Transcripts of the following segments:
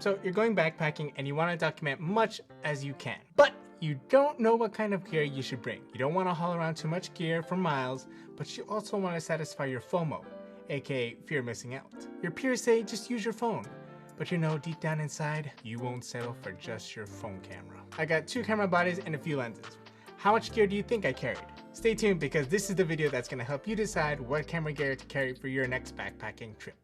So you're going backpacking and you want to document much as you can, but you don't know what kind of gear you should bring. You don't want to haul around too much gear for miles, but you also want to satisfy your FOMO, aka fear of missing out. Your peers say just use your phone, but you know deep down inside, you won't settle for just your phone camera. I got 2 camera bodies and a few lenses. How much gear do you think I carried? Stay tuned because this is the video that's going to help you decide what camera gear to carry for your next backpacking trip.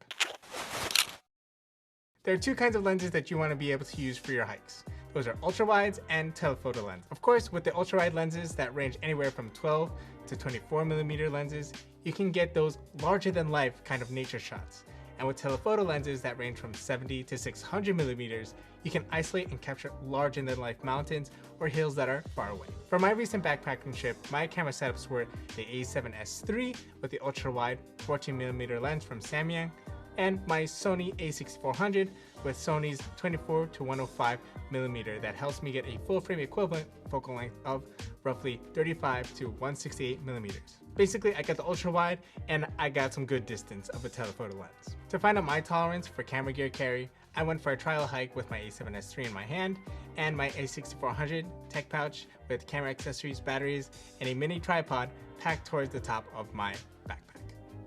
There are 2 kinds of lenses that you want to be able to use for your hikes. Those are ultra-wides and telephoto lenses. Of course, with the ultra-wide lenses that range anywhere from 12 to 24mm lenses, you can get those larger-than-life kind of nature shots. And with telephoto lenses that range from 70 to 600mm, you can isolate and capture larger-than-life mountains or hills that are far away. For my recent backpacking trip, my camera setups were the A7S III with the ultra-wide 14mm lens from Samyang, and my Sony a6400 with Sony's 24 to 105mm that helps me get a full frame equivalent focal length of roughly 35 to 168mm. Basically, I got the ultra wide and I got some good distance of a telephoto lens. To find out my tolerance for camera gear carry, I went for a trial hike with my A7S III in my hand and my A6400 tech pouch with camera accessories, batteries, and a mini tripod packed towards the top of my backpack.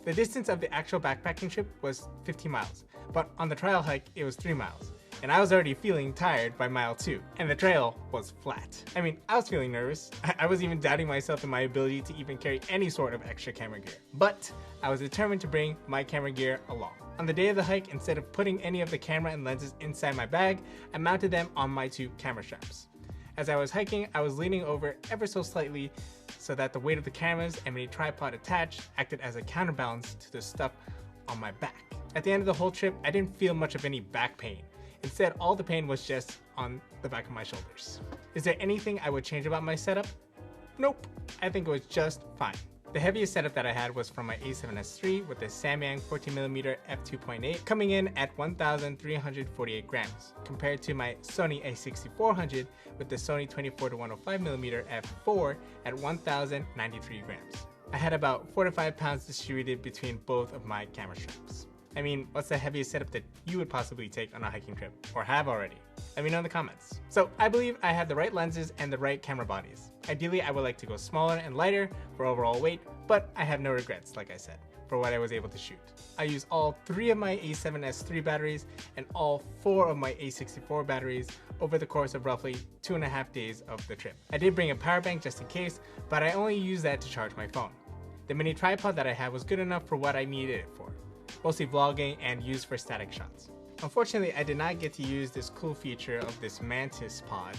The distance of the actual backpacking trip was 50 miles, but on the trial hike it was 3 miles, and I was already feeling tired by mile 2, and the trail was flat. I mean, I was feeling nervous. I was even doubting myself and my ability to even carry any sort of extra camera gear, but I was determined to bring my camera gear along. On the day of the hike, instead of putting any of the camera and lenses inside my bag, I mounted them on my 2 camera straps. As I was hiking, I was leaning over ever so slightly so that the weight of the cameras and mini tripod attached acted as a counterbalance to the stuff on my back. At the end of the whole trip, I didn't feel much of any back pain. Instead, all the pain was just on the back of my shoulders. Is there anything I would change about my setup? Nope, I think it was just fine. The heaviest setup that I had was from my A7S III with the Samyang 14mm f2.8 coming in at 1,348 grams compared to my Sony a6400 with the Sony 24 to 105mm f4 at 1,093 grams. I had about 4 to 5 pounds distributed between both of my camera straps. I mean, what's the heaviest setup that you would possibly take on a hiking trip, or have already? Let me know in the comments. So I believe I had the right lenses and the right camera bodies. Ideally, I would like to go smaller and lighter for overall weight, but I have no regrets, like I said, for what I was able to shoot. I used all 3 of my A7S III batteries and all 4 of my A64 batteries over the course of roughly 2.5 days of the trip. I did bring a power bank just in case, but I only used that to charge my phone. The mini tripod that I had was good enough for what I needed it for, mostly vlogging and used for static shots. Unfortunately, I did not get to use this cool feature of this Mantis pod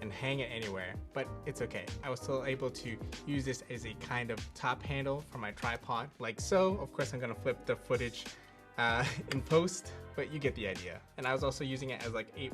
and hang it anywhere, but it's okay. I was still able to use this as a kind of top handle for my tripod, like so. Of course, I'm gonna flip the footage in post, but you get the idea. And I was also using it as like a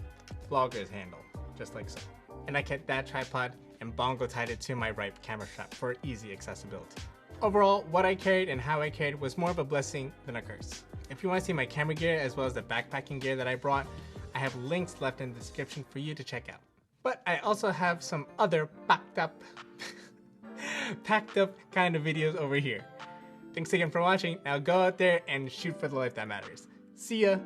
vlogger's handle, just like so. And I kept that tripod and bongo tied it to my right camera strap for easy accessibility. Overall, what I carried and how I carried was more of a blessing than a curse. If you want to see my camera gear as well as the backpacking gear that I brought, I have links left in the description for you to check out. But I also have some other packed up kind of videos over here. Thanks again for watching. Now go out there and shoot for the life that matters. See ya!